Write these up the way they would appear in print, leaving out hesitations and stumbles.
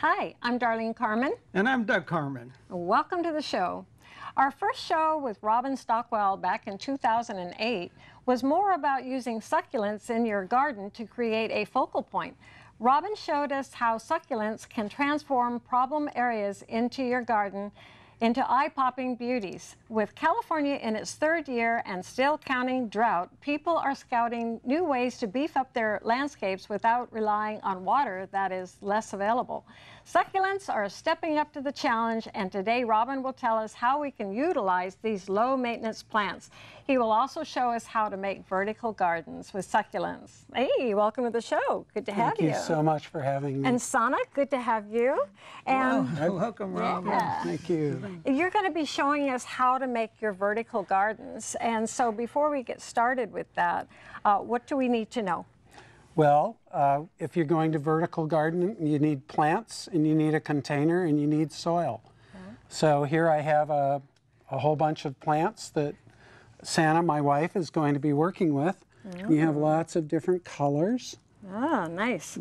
Hi, I'm Darlene Carman. And I'm Doug Carman. Welcome to the show. Our first show with Robin Stockwell back in 2008 was more about using succulents in your garden to create a focal point. Robin showed us how succulents can transform problem areas into your garden into eye-popping beauties. With California in its third year and still counting drought, people are scouting new ways to beef up their landscapes without relying on water that is less available. Succulents are stepping up to the challenge, and today Robin will tell us how we can utilize these low-maintenance plants. He will also show us how to make vertical gardens with succulents. Hey, welcome to the show. Good to have you. Thank you so much for having me. And Sana, good to have you. And welcome, Robin. yeah. Thank you. You're going to be showing us how to make your vertical gardens. And so before we get started with that, what do we need to know? Well, if you're going to vertical garden, you need plants, and you need a container, and you need soil. Okay. So here I have a whole bunch of plants that Sana, my wife, is going to be working with. Oh. You have lots of different colors. Ah, nice.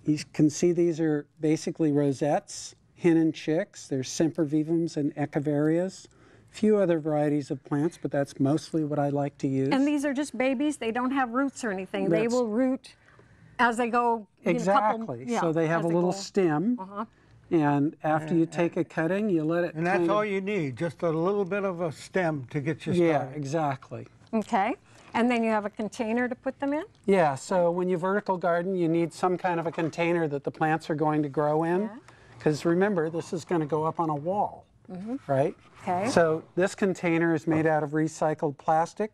You can see these are basically rosettes, hen and chicks. There's sempervivums and echeverias. A few other varieties of plants, but that's mostly what I like to use. And these are just babies? They don't have roots or anything? They will root as they go? Exactly. So they have a little stem. And after you take a cutting, you let it. And that's all you need, just a little bit of a stem to get you started. Yeah, exactly. Okay. And then you have a container to put them in? Yeah, so when you vertical garden, you need some kind of a container that the plants are going to grow in. Because remember, this is going to go up on a wall, right? Okay. So this container is made out of recycled plastic.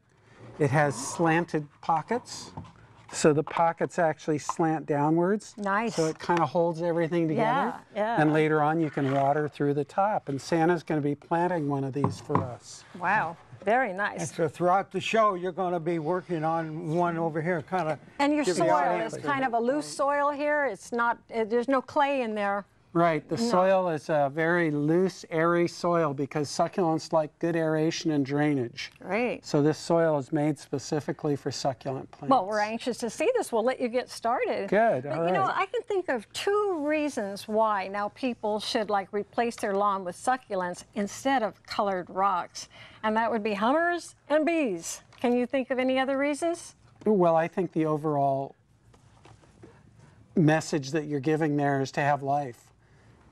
It has slanted pockets. So the pockets actually slant downwards. Nice. So it kind of holds everything together. Yeah. And later on you can water through the top. And Santa's going to be planting one of these for us. Wow. Very nice. And so throughout the show, you're going to be working on one over here, kind of. And your soil is kind of a loose soil here. It's not, there's no clay in there. Right, the soil is a very loose, airy soil because succulents like good aeration and drainage. Great. So this soil is made specifically for succulent plants. Well, we're anxious to see this. We'll let you get started. Good, But, all right. you know, I can think of two reasons why now people should like replace their lawn with succulents instead of colored rocks. And that would be hummers and bees. Can you think of any other reasons? Well, I think the overall message that you're giving there is to have life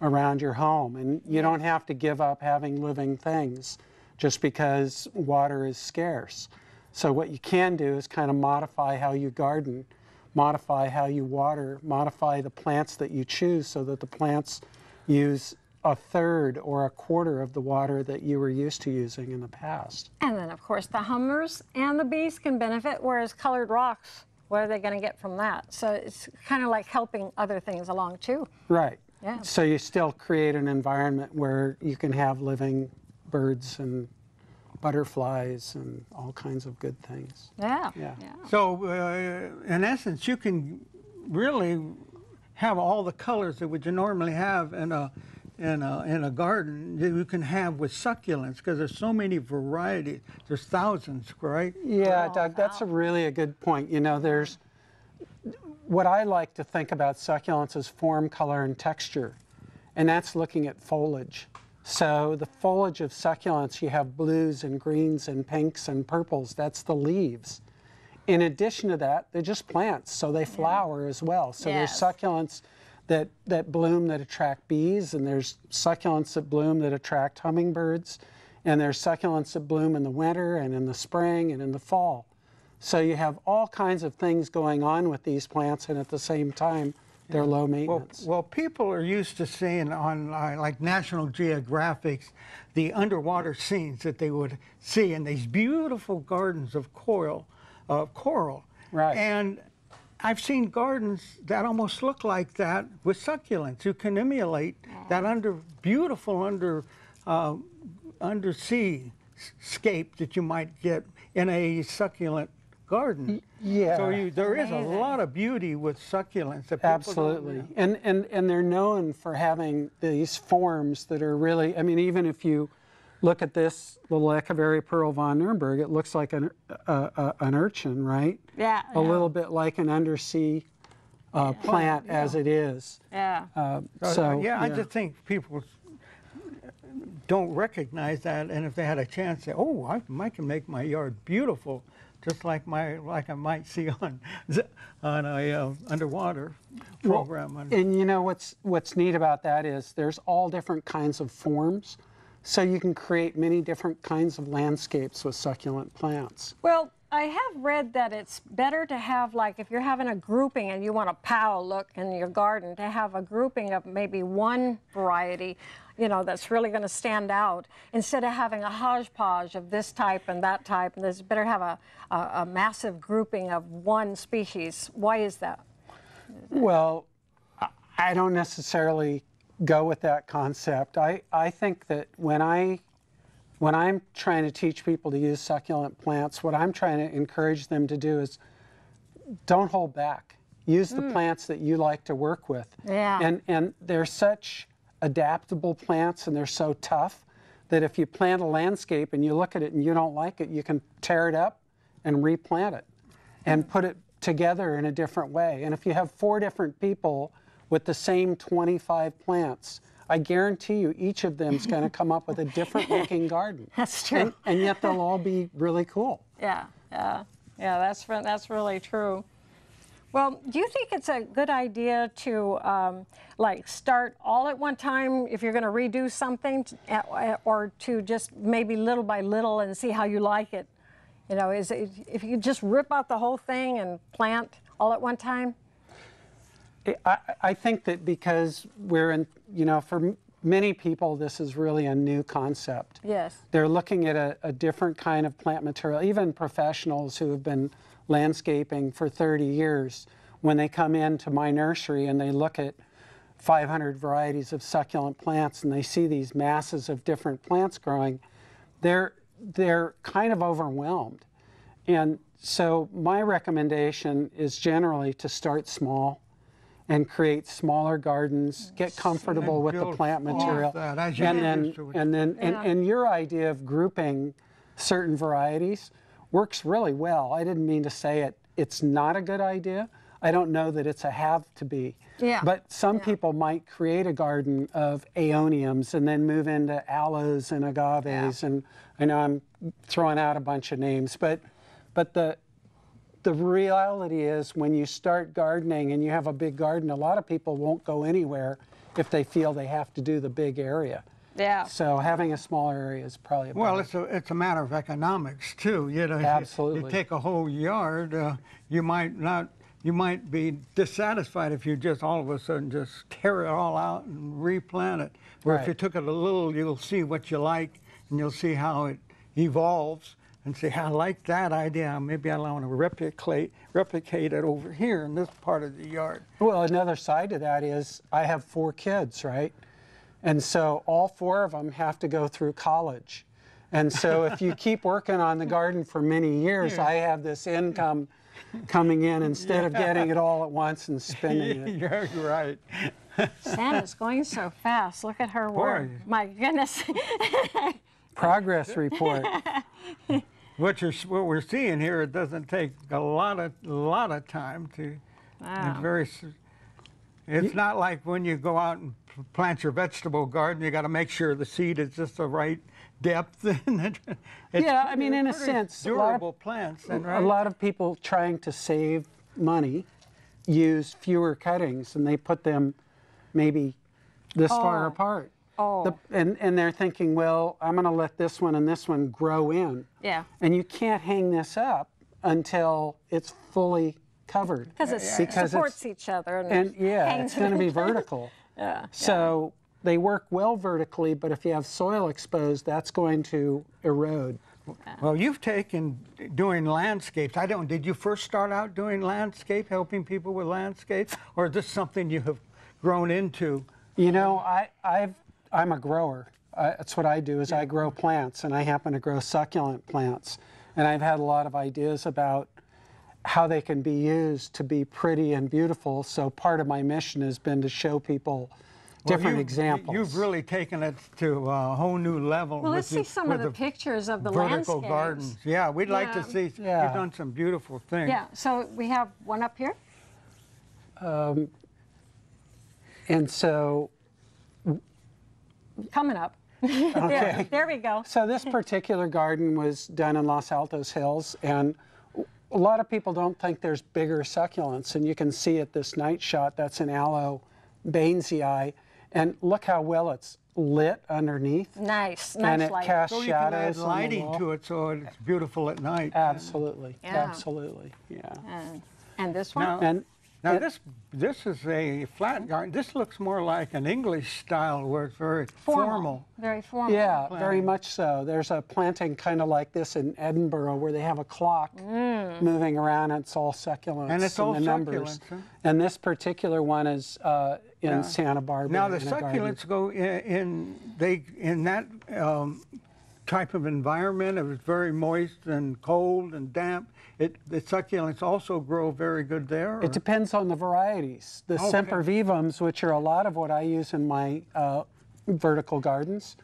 around your home, and you don't have to give up having living things just because water is scarce. So what you can do is kind of modify how you garden, modify how you water, modify the plants that you choose so that the plants use a third or a quarter of the water that you were used to using in the past. And then, of course, the hummers and the bees can benefit, whereas colored rocks, what are they going to get from that? So it's kind of like helping other things along, too. Right. Yeah. So you still create an environment where you can have living birds and butterflies and all kinds of good things. Yeah. So in essence, you can really have all the colors that would you normally have in a garden that you can have with succulents, because there's so many varieties. There's thousands, right? Yeah, Doug, that's a good point. You know, there's what I like to think about succulents is form, color, and texture, and that's looking at foliage. So the foliage of succulents, you have blues and greens and pinks and purples. That's the leaves. In addition to that, they're just plants, so they flower as well. So there's succulents that bloom that attract bees, and there's succulents that bloom that attract hummingbirds, and there's succulents that bloom in the winter and in the spring and in the fall. So you have all kinds of things going on with these plants, and at the same time, they're low maintenance. Well, people are used to seeing on like National Geographic's the underwater scenes that they would see in these beautiful gardens of coral. Right. And I've seen gardens that almost look like that with succulents. You can emulate that beautiful undersea scape that you might get in a succulent garden. Yeah. So there is a lot of beauty with succulents. That Absolutely. And they're known for having these forms that are really, I mean, even if you look at this little Echeveria pearl von Nuremberg, it looks like an urchin, right? Yeah. A little bit like an undersea plant as it is. Yeah. I just think people don't recognize that, and if they had a chance, say, "Oh, I can make my yard beautiful, just like I might see on a underwater program." And you know what's neat about that is there's all different kinds of forms, so you can create many different kinds of landscapes with succulent plants. Well, I have read that it's better to have, like, if you're having a grouping and you want a pow look in your garden, to have a grouping of maybe one variety, you know, that's really going to stand out, instead of having a hodgepodge of this type and that type. And it's better to have a massive grouping of one species. Why is that? Well, I don't necessarily go with that concept. I think that when I'm trying to teach people to use succulent plants, what I'm trying to encourage them to do is don't hold back. Use the plants that you like to work with. Yeah. And they're such adaptable plants, and they're so tough that if you plant a landscape and you look at it and you don't like it, you can tear it up and replant it and put it together in a different way. And if you have 4 different people with the same 25 plants, I guarantee you each of them is going to come up with a different looking garden. That's true. And yet they'll all be really cool. Yeah, that's really true. Well, do you think it's a good idea to like start all at one time if you're going to redo something, or to just maybe little by little and see how you like it? You know, if you just rip out the whole thing and plant all at one time? I think that because we're in, you know, for many people, this is really a new concept. Yes. They're looking at a different kind of plant material. Even professionals who have been landscaping for 30 years, when they come into my nursery and they look at 500 varieties of succulent plants and they see these masses of different plants growing, they're kind of overwhelmed. And so my recommendation is generally to start small and create smaller gardens, get comfortable with the plant material, and your idea of grouping certain varieties works really well. I didn't mean to say it's not a good idea. I don't know that it's a have to be. Yeah. But some people might create a garden of aeoniums and then move into aloes and agaves, and I know I'm throwing out a bunch of names, but the reality is when you start gardening and you have a big garden, a lot of people won't go anywhere if they feel they have to do the big area. Yeah. So having a smaller area is probably better. Well, it's a matter of economics too. You know, absolutely. You take a whole yard, you might be dissatisfied if you just all of a sudden just tear it all out and replant it. Where if you took it a little, you'll see what you like and you'll see how it evolves. And say, I like that idea. Maybe I want to replicate it over here in this part of the yard. Well, another side to that is I have 4 kids, right? And so all 4 of them have to go through college. And so if you keep working on the garden for many years, I have this income coming in instead of getting it all at once and spending it. You're right. Santa's going so fast. Look at her work. My goodness. Progress report. What we're seeing here, it doesn't take a lot of time to. Wow. It's not like when you go out and plant your vegetable garden, you got to make sure the seed is just the right depth. Yeah, I mean, in a sense, durable plants. A lot of people trying to save money use fewer cuttings, and they put them maybe this far apart. And they're thinking, well, I'm going to let this one and this one grow in. Yeah. And you can't hang this up until it's fully covered. Because it supports each other. And it's going to be vertical. So they work well vertically, but if you have soil exposed, that's going to erode. Well, you've taken doing landscapes. Did you first start out doing landscape, helping people with landscapes, or is this something you have grown into? You know, I'm a grower. That's what I do is I grow plants, and I happen to grow succulent plants. And I've had a lot of ideas about how they can be used to be pretty and beautiful. So part of my mission has been to show people different examples. You've really taken it to a whole new level. Well, let's see some of the pictures of the vertical landscapes. Gardens. Yeah, we'd like to see. You've done some beautiful things. Yeah, so we have one up here. And so, Coming up. okay. There we go. So this particular garden was done in Los Altos Hills, and a lot of people don't think there's bigger succulents, and you can see at this night shot, that's an aloe Bainesii, and look how well it's lit underneath. Nice, And nice it light. casts So you can add shadows on the lighting wall. to it so it's beautiful at night. Absolutely, Yeah. absolutely, yeah. And this one? Now, And now it- this is a flat garden. This looks more like an English style where it's very formal. Very formal. yeah, very much so. There's a planting kind of like this in Edinburgh where they have a clock moving around, and it's all succulents. And it's all the numbers. succulents, huh? And this particular one is in Santa Barbara. Now the in a garden. succulents go in that type of environment. If it's very moist and cold and damp, the succulents also grow very good there. It depends on the varieties. The Okay. sempervivums, which are a lot of what I use in my vertical gardens,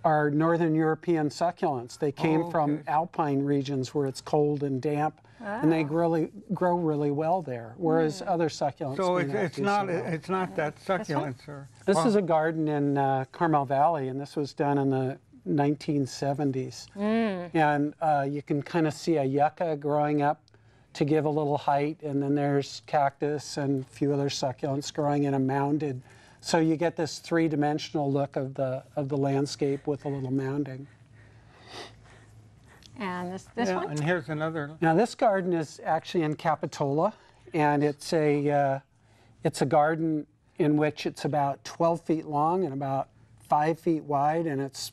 are Northern European succulents. They came from okay. alpine regions where it's cold and damp, and they grow really well there. Whereas other succulents, So may it's do not so well. it's not that succulents are. This is a garden in Carmel Valley, and this was done in the 1970s. And you can kind of see a yucca growing up to give a little height, and then there's cactus and a few other succulents growing in a mounded. So you get this three-dimensional look of the landscape with a little mounding. And this Yeah, one? and here's another. Now this garden is actually in Capitola, and it's a garden in which it's about 12 feet long and about 5 feet wide, and it's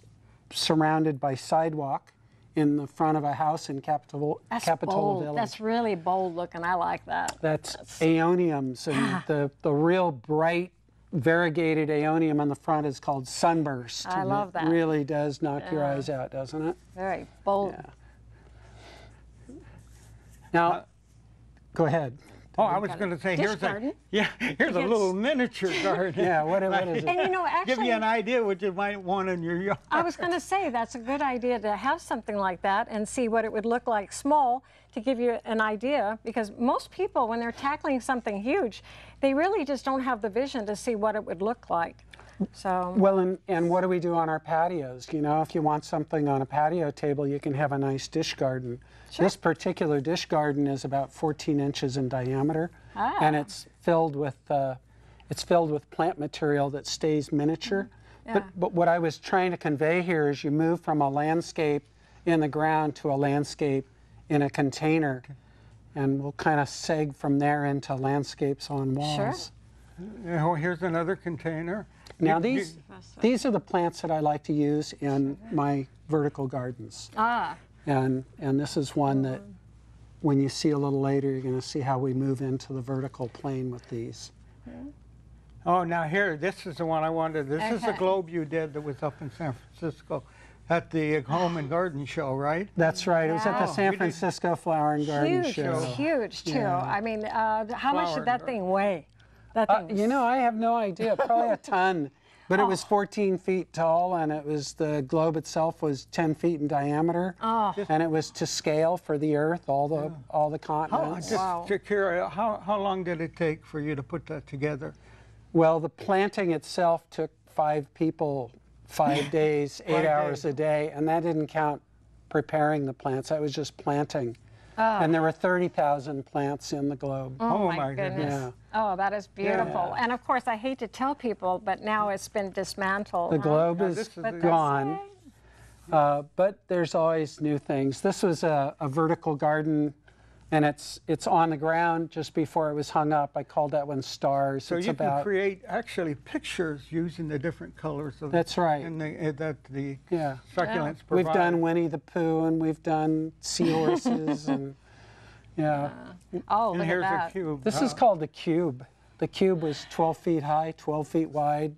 surrounded by sidewalk in the front of a house in Capitola That's Capitola bold. Village. That's really bold looking. I like that. That's aeoniums, and the real bright variegated aeonium on the front is called Sunburst. I and love it that. really does knock your eyes out, doesn't it? Very bold. Yeah. Now, go ahead. Oh, I was going to say Dish garden? here's a Yes. little miniature garden. Yeah, what is it? And you know, Give actually, you an idea what you might want in your yard. I was going to say that's a good idea to have something like that and see what it would look like small to give you an idea, because most people, when they're tackling something huge, they really just don't have the vision to see what it would look like. So, Well, and what do we do on our patios? You know, if you want something on a patio table, you can have a nice dish garden. This particular dish garden is about 14 inches in diameter, and it's filled with plant material that stays miniature. But what I was trying to convey here is you move from a landscape in the ground to a landscape in a container, and we'll kind of seg from there into landscapes on walls. Oh, here's another container. Now You- these are the plants that I like to use in my vertical gardens. And this is one that when you see a little later, you're going to see how we move into the vertical plane with these. Oh, now here, this is the one I wanted. This is the Okay. globe you did that was up in San Francisco at the Home and Garden Show, right? That's right. It was at the Wow. San We did- Francisco Flower and Garden huge, Show. huge too. Yeah. I mean, how much Flower did that garden. thing weigh? That thing was You know, I have no idea. Probably a ton. But it was 14 feet tall, and the globe itself was 10 feet in diameter. And it was to scale for the Earth, all the continents. Just curious, how long did it take for you to put that together? Well, the planting itself took 5 people, 5 days, 8 hours a day, and that didn't count preparing the plants. That was just planting. And there were 30,000 plants in the globe. Oh my goodness. Yeah. Oh, that is beautiful. And of course, I hate to tell people, but now it's been dismantled. The globe Now, is this is But gone, that's but there's always new things. This was a vertical garden, and it's on the ground just before it was hung up. I called that one Stars. So it's you about can create actually pictures using the different colors of That's right. and that the Yeah. succulents provide. We've done Winnie the Pooh, and we've done seahorses, and yeah. Oh, And look here's at a that. cube. This is called the cube. The cube was 12 feet high, 12 feet wide,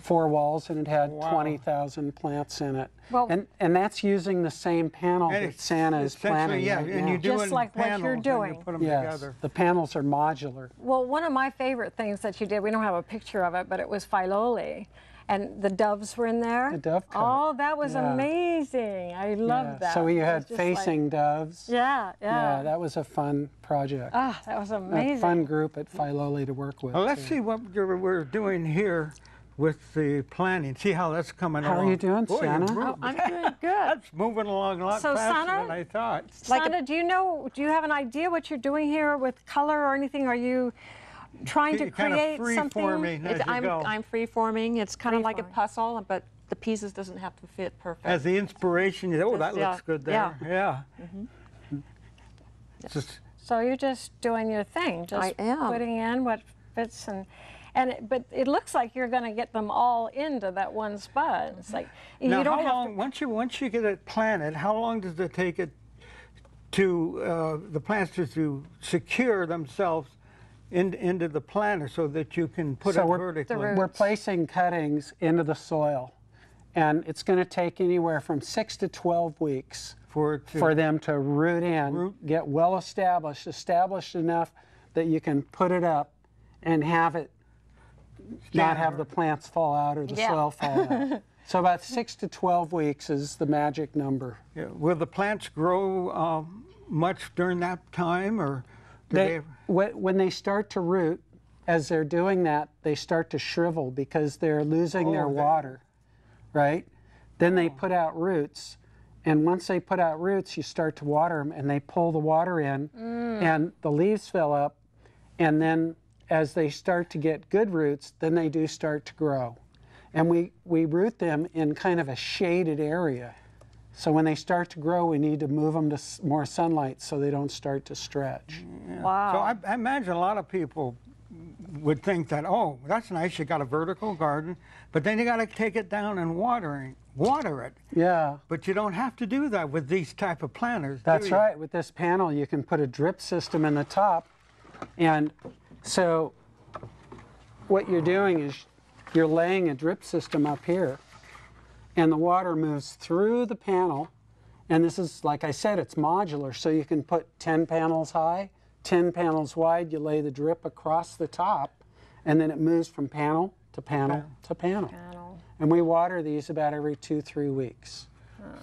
4 walls, and it had 20,000 plants in it. Well- and that's using the same panel And that it's Santa is essentially, planning yeah, right and now. you do Just it in like what panels you're and doing. you put them Yes, together. the panels are modular. Well, one of my favorite things that you did, we don't have a picture of it, but it was phylloly. And the doves were in there? The dove cote. Oh, that was amazing. I love that. So we It had was just facing doves. Yeah. Yeah, that was a fun project. Ah, that was amazing. A fun group at Filoli to work with. Well, let's see what we're doing here with the planting. See how that's coming along. How are you doing, Boy, Santa? Oh, I'm doing good. That's moving along a lot So, faster Santa? than I thought. Santa, do you have an idea what you're doing here with color or anything? Are you trying to Kind of create free something? forming as you go. I'm free-forming. It's kind of like a Free-forming. puzzle, but the pieces doesn't have to fit perfect. As the inspiration, oh, that Yeah. looks good there. Yeah. Just, So you're just doing your thing, just I am. putting in what fits but it looks like you're going to get them all into that one spot. It's like now, you don't how have long, once you get it planted, how long does it take it to the plants to secure themselves into the planter so that you can put So it we're- vertically? We're placing cuttings into the soil, and it's going to take anywhere from 6 to 12 weeks For them to root in, get well established enough that you can put it up and have it not have the plants fall out or the soil fall out. So about 6 to 12 weeks is the magic number. Yeah. Will the plants grow much during that time, or do they? When they start to root, as they're doing that, they start to shrivel because they're losing their water, right? Then they put out roots, and once they put out roots, you start to water them, and they pull the water in, and the leaves fill up, and then as they start to get good roots, then they do start to grow. And we root them in kind of a shaded area. So when they start to grow, we need to move them to more sunlight so they don't start to stretch. Wow. So I imagine a lot of people would think that, oh, that's nice, you got a vertical garden, but then you got to take it down and water it. Yeah. But you don't have to do that with these type of planters. That's right. With this panel, you can put a drip system in the top. And so what you're doing is you're laying a drip system up here, and the water moves through the panel. And this is, like I said, it's modular, so you can put 10 panels high, 10 panels wide. You lay the drip across the top, and then it moves from panel to panel to panel. And we water these about every 2-3 weeks.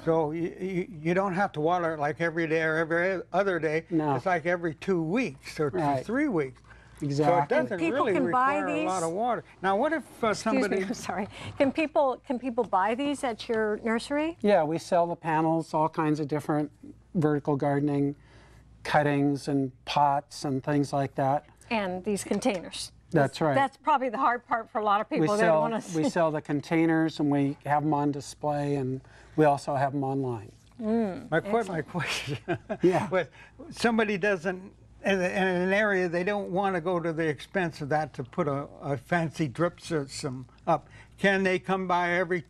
So you don't have to water it like every day or every other day. No. It's like every 2 weeks or 3 weeks. Exactly. So it doesn't people really can buy require a lot these? of water. Now, what if somebody? Excuse me, I'm sorry. Can people buy these at your nursery? Yeah, we sell the panels, all kinds of different vertical gardening cuttings and pots and things like that. And these containers. That's right. That's probably the hard part for a lot of people. They don't want to We sell the containers, and we have them on display, and we also have them online. My question Yeah. was, somebody doesn't, in an area, they don't want to go to the expense of that to put a fancy drip system up. Can they come by every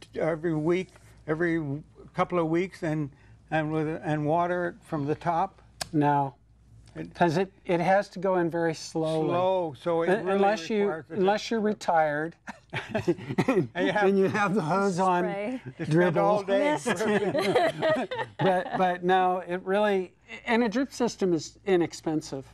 week, every couple of weeks, and water it from the top? No, because it has to go in very slowly. Slow, so it really unless you're retired, and you have the hose on Spray. dribble all dribble. day. But no, it really, and a drip system is inexpensive.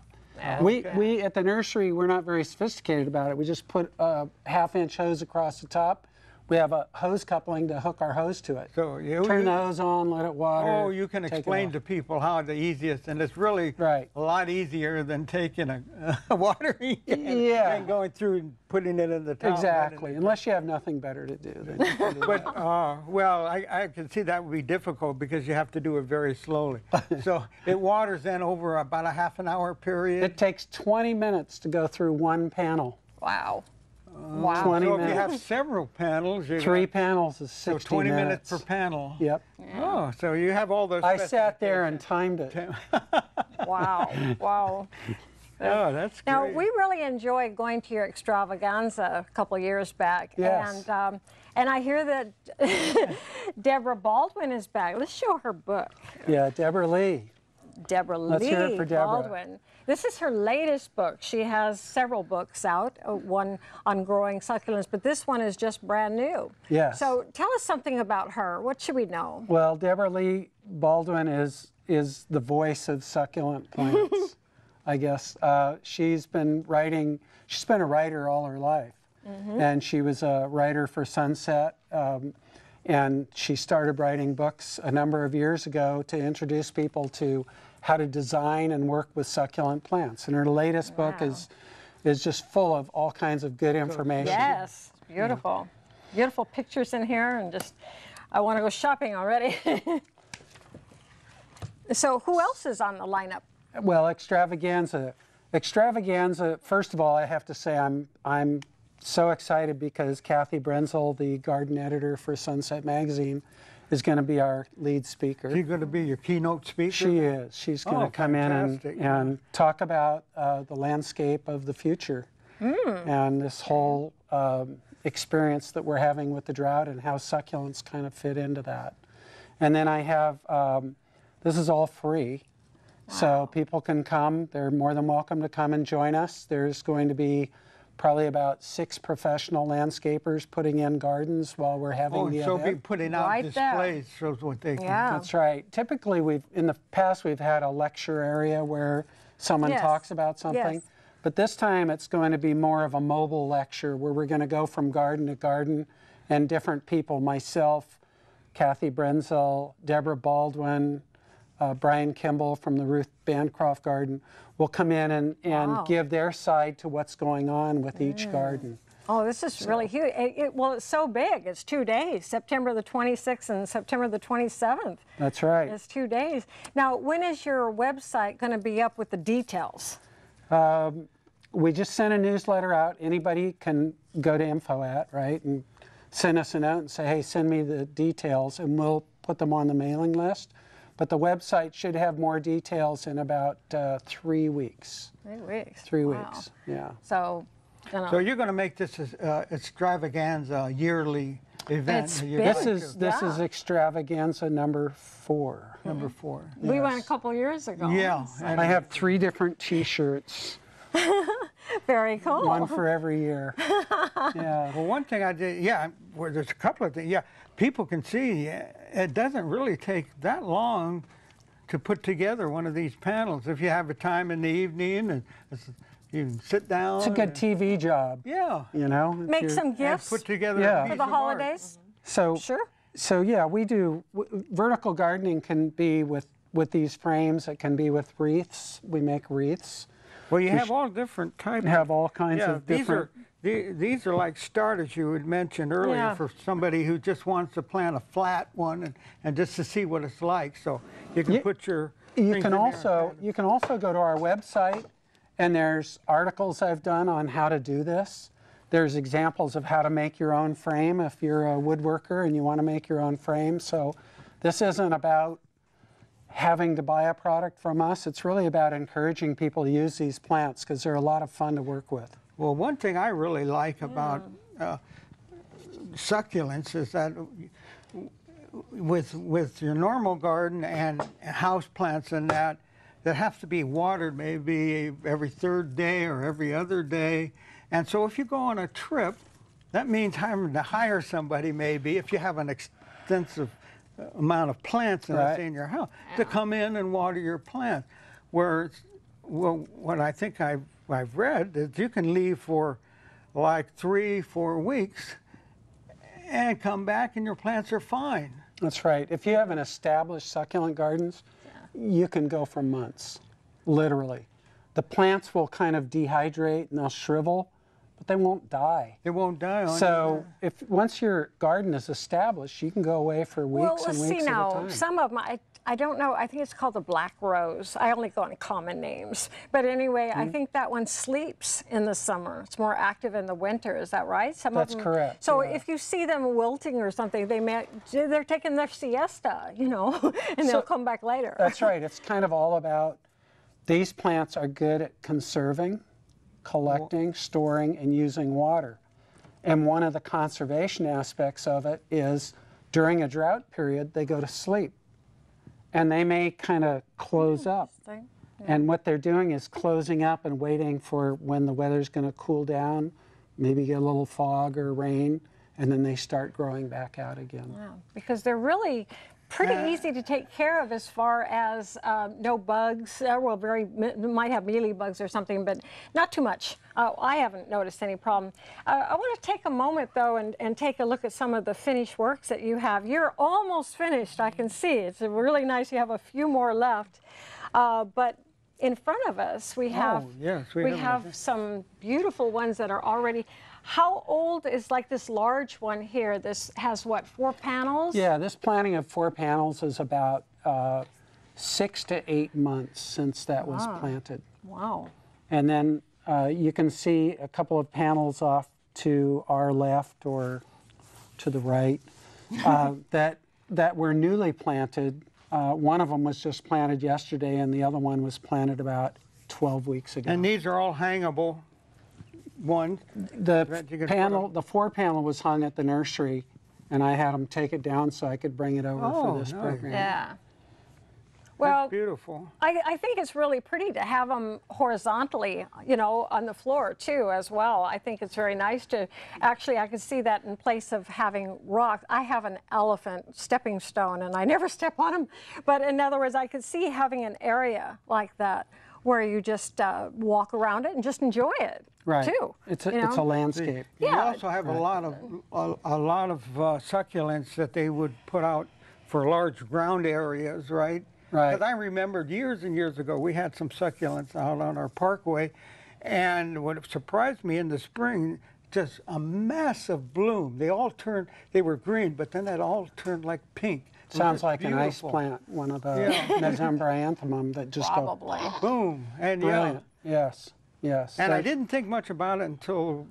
We at the nursery, we're not very sophisticated about it. We just put a half-inch hose across the top. We have a hose coupling to hook our hose to it. So turn the hose on, let it water. Oh, you can take it explain off. to people how the easiest, and it's really Right. a lot easier than taking a watering can and going through and putting it in the top. Exactly, unless you have nothing better to do. Then you can do But, that. well, I can see that would be difficult because you have to do it very slowly. So it waters then over about a half an hour period. It takes 20 minutes to go through one panel. Wow. Wow. 20 so if minutes. you have several panels, you 3 got- panels is 60 so 20 minutes per minutes. panel. Yep. Oh, so you have all those. I sat there and timed it. Wow. Wow. Oh, that's great. Now, we really enjoyed going to your extravaganza a couple years back. Yes. And I hear that Deborah Baldwin is back. Let's show her book. Yeah, Deborah Lee. Deborah Let's Lee hear it for Deborah. Baldwin. This is her latest book. She has several books out, one on growing succulents, but this one is just brand new. Yes. So tell us something about her. What should we know? Well, Deborah Lee Baldwin is the voice of succulent plants, I guess. She's been a writer all her life. and she was a writer for Sunset. And she started writing books a number of years ago to introduce people to how to design and work with succulent plants. And her latest book is just full of all kinds of good information. Yes, beautiful. Beautiful pictures in here, and just, I want to go shopping already. So who else is on the lineup? Well, extravaganza. Extravaganza, first of all, I have to say I'm so excited because Kathy Brenzel, the garden editor for Sunset Magazine, is going to be our lead speaker. She's going to be your keynote speaker? She is. She's going to come in and talk about the landscape of the future and this whole experience that we're having with the drought and how succulents kind of fit into that. And then I have, this is all free. So people can come. They're more than welcome to come and join us. There's going to be probably about 6 professional landscapers putting in gardens while we're having the event. Be putting out displays shows what they can. That's right. Typically, in the past, we've had a lecture area where someone talks about something. Yes. But this time, it's going to be more of a mobile lecture where we're going to go from garden to garden, and different people, myself, Kathy Brenzel, Deborah Baldwin, Brian Kimball from the Ruth Bancroft Garden will come in and give their side to what's going on with each garden. Oh, this is really huge. Well, it's so big. It's 2 days, September the 26th and September the 27th. That's right. It's 2 days. Now, when is your website going to be up with the details? We just sent a newsletter out. Anybody can go to info@, right, and send us a note and say, hey, send me the details, and we'll put them on the mailing list. But the website should have more details in about 3 weeks. 3 weeks. 3 weeks, yeah. So, so you're going to make this extravaganza yearly event. It's You're big. going This is extravaganza number 4. number 4. we went a couple years ago. Yeah. I have 3 different T-shirts, Very cool. one for every year. Yeah. Well, one thing I did, well, there's a couple of things. Yeah, people can see it doesn't really take that long to put together one of these panels. If you have a time in the evening and you can sit down. It's a good TV job. Yeah. You know. Make some gifts Put together Yeah. a piece for the of art. holidays. So Sure. So yeah, we do. Vertical gardening can be with these frames. It can be with wreaths. We make wreaths. Well, you have all different types. We have all kinds of different. These are like starters you had mentioned earlier for somebody who just wants to plant a flat one and just to see what it's like. So you can put your. You can also go to our website, and there's articles I've done on how to do this. There's examples of how to make your own frame if you're a woodworker and you want to make your own frame. So this isn't about having to buy a product from us. It's really about encouraging people to use these plants because they're a lot of fun to work with. Well, one thing I really like about succulents is that with your normal garden and house plants and that have to be watered maybe every 3rd day or every other day. And so if you go on a trip, that means having to hire somebody maybe if you have an extensive amount of plants in your house to come in and water your plants. Where, what I think I've read is you can leave for like 3-4 weeks and come back and your plants are fine. That's right. If you have an established succulent gardens, you can go for months, literally. The plants will kind of dehydrate and they'll shrivel, but they won't die. They won't die on So once your garden is established, you can go away for weeks and weeks at a time. Some of them, I don't know, I think it's called the black rose. I only go on common names. But anyway, I think that one sleeps in the summer. It's more active in the winter, is that right? That's correct. So if you see them wilting or something, they're taking their siesta, you know, and they'll come back later. That's right. It's kind of all about, these plants are good at conserving, collecting, storing, and using water. And one of the conservation aspects of it is during a drought period, they go to sleep. And they may kind of close up. And what they're doing is closing up and waiting for when the weather's going to cool down, maybe get a little fog or rain, and then they start growing back out again. Wow. Because they're really pretty easy to take care of as far as no bugs. Well, might have mealy bugs or something, but not too much. I haven't noticed any problem. I want to take a moment, though, and take a look at some of the finished works that you have. You're almost finished, I can see. It's really nice. You have a few more left. But in front of us, we have, we have some beautiful ones that are already. How old is like this large one here? This has what, 4 panels? Yeah, this planting of 4 panels is about 6 to 8 months since that was planted. Wow. And then you can see a couple of panels off to our left or to the right that were newly planted. One of them was just planted yesterday, and the other one was planted about 12 weeks ago. And these are all hangable ones? The 4 panel was hung at the nursery, and I had them take it down so I could bring it over for this program. Yeah. Well, that's beautiful. I think it's really pretty to have them horizontally, you know, on the floor too as well. I think it's very nice to, actually I could see that in place of having rocks. I have an elephant stepping stone and I never step on them, but in other words, I could see having an area like that where you just walk around it and just enjoy it too. It's a landscape. You also have a lot of succulents that they would put out for large ground areas, right? Right. Because I remembered years and years ago, we had some succulents out on our parkway, and what surprised me in the spring, just a massive bloom. They all turned, they were green, but then that all turned like pink. Sounds like an ice plant, one of the Mesembryanthium that just probably go boom. And brilliant. Yes, yes. And I didn't think much about it until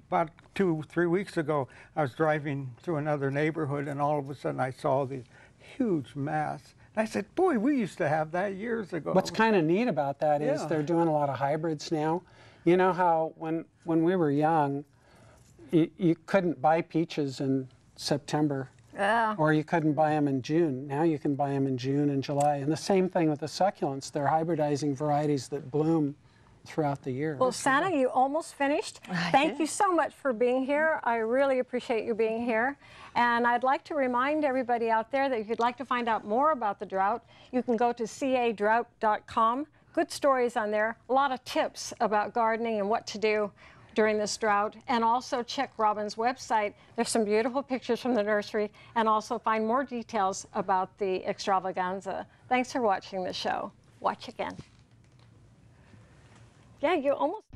about 2 or 3 weeks ago. I was driving through another neighborhood, and all of a sudden I saw these huge mass. I said, boy, we used to have that years ago. What's kind of neat about that is they're doing a lot of hybrids now. You know how when we were young, you couldn't buy peaches in September, or you couldn't buy them in June. Now you can buy them in June and July. And the same thing with the succulents. They're hybridizing varieties that bloom throughout the year. Well, Santa, you almost finished. Thank you so much for being here. I really appreciate you being here. And I'd like to remind everybody out there that if you'd like to find out more about the drought, you can go to cadrought.com. Good stories on there, a lot of tips about gardening and what to do during this drought. And also check Robin's website. There's some beautiful pictures from the nursery, and also find more details about the extravaganza. Thanks for watching the show. Watch again. Yeah, you almost